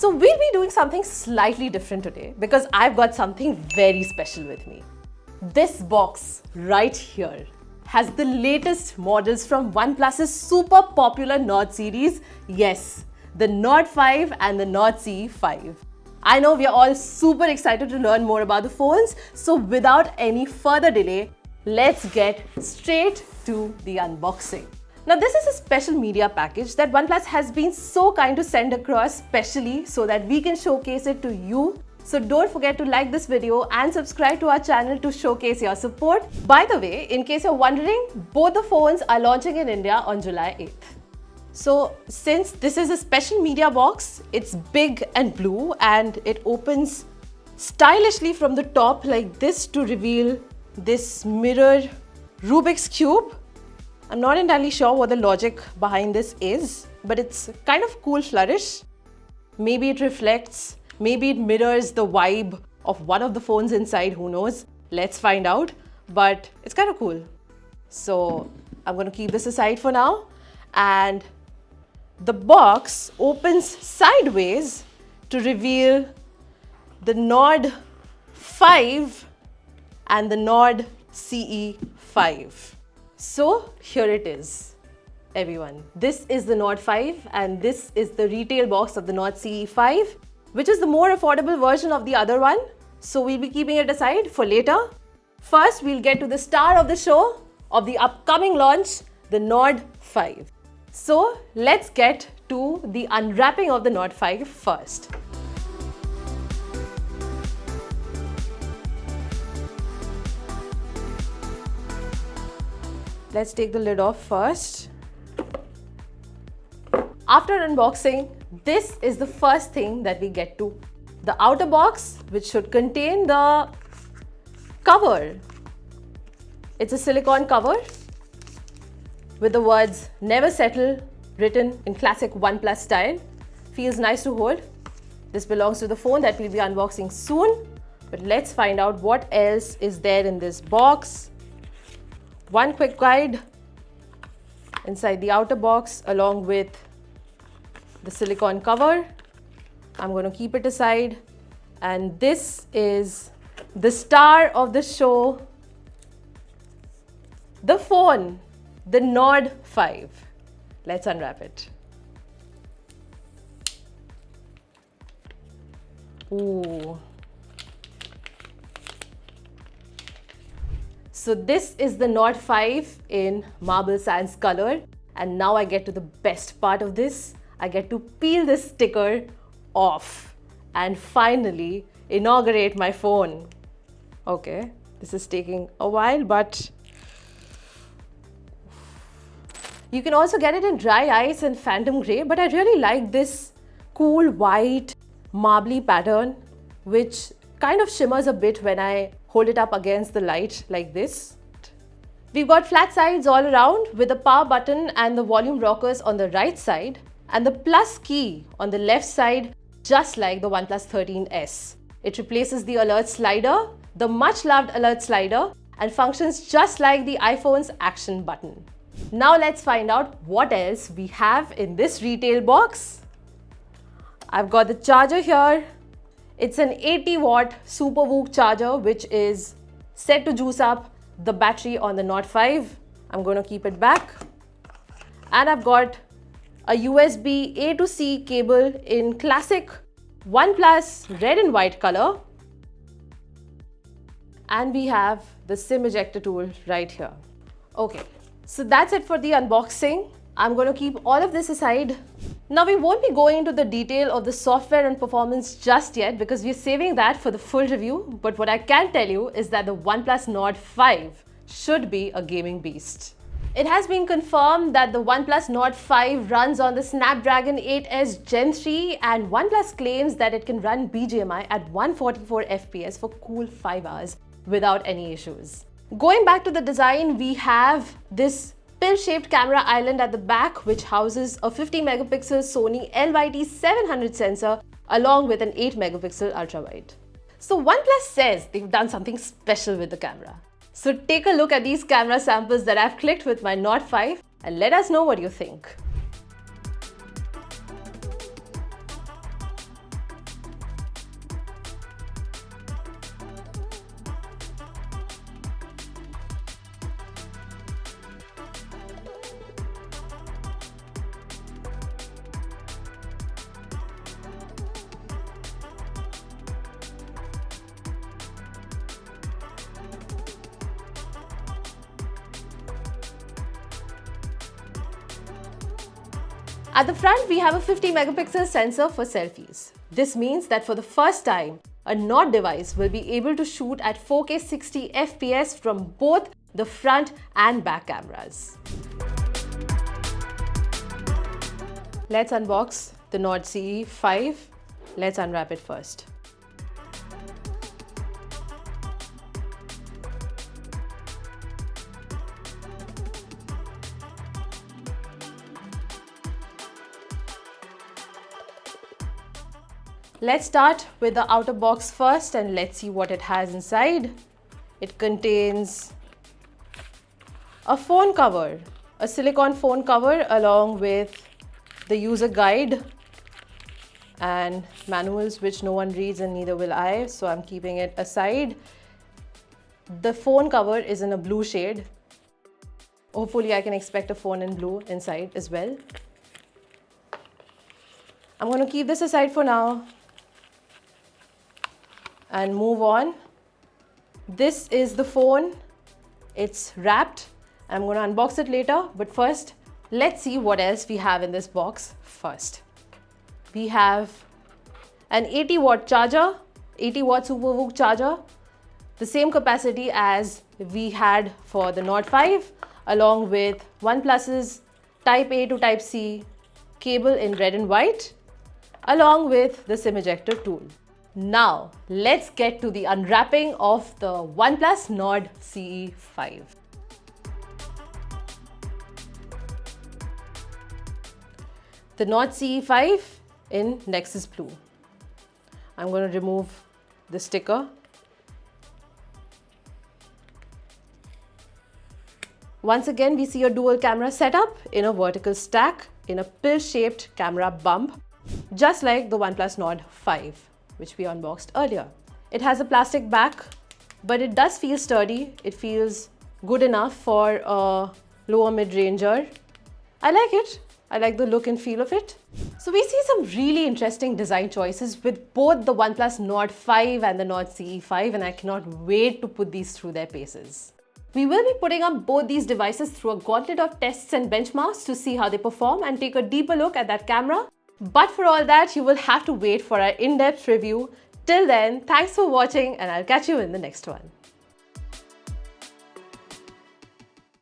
So we'll be doing something slightly different today because I've got something very special with me. This box right here has the latest models from OnePlus's super popular Nord series. Yes, the Nord 5 and the Nord CE 5. I know we are all super excited to learn more about the phones. So without any further delay, let's get straight to the unboxing. Now this is a special media package that OnePlus has been so kind to send across specially so that we can showcase it to you. So don't forget to like this video and subscribe to our channel to showcase your support. By the way, in case you're wondering, both the phones are launching in India on July 8th. So since this is a special media box, it's big and blue and it opens stylishly from the top like this to reveal this mirror Rubik's Cube. I'm not entirely sure what the logic behind this is, but it's kind of cool flourish. Maybe it reflects, maybe it mirrors the vibe of one of the phones inside, who knows? Let's find out, but it's kind of cool. So I'm going to keep this aside for now. And the box opens sideways to reveal the Nord 5 and the Nord CE 5. So here it is, everyone. This is the Nord 5 and this is the retail box of the Nord CE 5, which is the more affordable version of the other one. So we'll be keeping it aside for later. First, we'll get to the star of the show of the upcoming launch, the Nord 5. So let's get to the unwrapping of the Nord 5 first. Let's take the lid off first. After unboxing, this is the first thing that we get to. The outer box, which should contain the cover. It's a silicone cover with the words "Never Settle" written in classic OnePlus style. Feels nice to hold. This belongs to the phone that we'll be unboxing soon. But let's find out what else is there in this box. One quick guide inside the outer box along with the silicone cover. I'm going to keep it aside. And this is the star of the show, the phone, the Nord 5. Let's unwrap it. Ooh. So this is the Nord 5 in marble sands color, and now I get to the best part of this. I get to peel this sticker off and finally inaugurate my phone. Okay, this is taking a while, but you can also get it in dry ice and phantom grey, but I really like this cool white marbly pattern which kind of shimmers a bit when I hold it up against the light like this. We've got flat sides all around with the power button and the volume rockers on the right side and the plus key on the left side, just like the OnePlus 13s. It replaces the alert slider, the much loved alert slider, and functions just like the iPhone's action button. Now let's find out what else we have in this retail box. I've got the charger here. It's an 80-watt SuperVOOC charger which is set to juice up the battery on the Nord 5. I'm going to keep it back. And I've got a USB A to C cable in classic OnePlus red and white color. And we have the SIM ejector tool right here. Okay, so that's it for the unboxing. I'm going to keep all of this aside. Now we won't be going into the detail of the software and performance just yet because we're saving that for the full review. But what I can tell you is that the OnePlus Nord 5 should be a gaming beast. It has been confirmed that the OnePlus Nord 5 runs on the Snapdragon 8S Gen 3 and OnePlus claims that it can run BGMI at 144 FPS for cool 5 hours without any issues. Going back to the design, we have this pill-shaped camera island at the back which houses a 50-megapixel Sony LYT-700 sensor along with an 8-megapixel ultrawide. So OnePlus says they've done something special with the camera. So take a look at these camera samples that I've clicked with my Nord 5 and let us know what you think. At the front, we have a 50 megapixel sensor for selfies. This means that for the first time, a Nord device will be able to shoot at 4K 60 FPS from both the front and back cameras. Let's unbox the Nord CE 5. Let's unwrap it first. Let's start with the outer box first and let's see what it has inside. It contains a phone cover, a silicone phone cover along with the user guide and manuals which no one reads and neither will I, so I'm keeping it aside. The phone cover is in a blue shade. Hopefully I can expect a phone in blue inside as well. I'm going to keep this aside for now and move on. This is the phone. It's wrapped. I'm going to unbox it later, but first, let's see what else we have in this box first. We have an 80-watt charger, 80-watt SuperVOOC charger, the same capacity as we had for the Nord 5, along with OnePlus's Type A to Type C cable in red and white, along with the SIM ejector tool. Now, let's get to the unwrapping of the OnePlus Nord CE 5. The Nord CE 5 in Nexus Blue. I'm going to remove the sticker. Once again, we see a dual camera setup in a vertical stack in a pill-shaped camera bump, just like the OnePlus Nord 5. Which we unboxed earlier. It has a plastic back, but it does feel sturdy. It feels good enough for a lower mid-ranger. I like it. I like the look and feel of it. So we see some really interesting design choices with both the OnePlus Nord 5 and the Nord CE 5, and I cannot wait to put these through their paces. We will be putting up both these devices through a gauntlet of tests and benchmarks to see how they perform and take a deeper look at that camera. But for all that, you will have to wait for our in-depth review. Till then, thanks for watching and I'll catch you in the next one.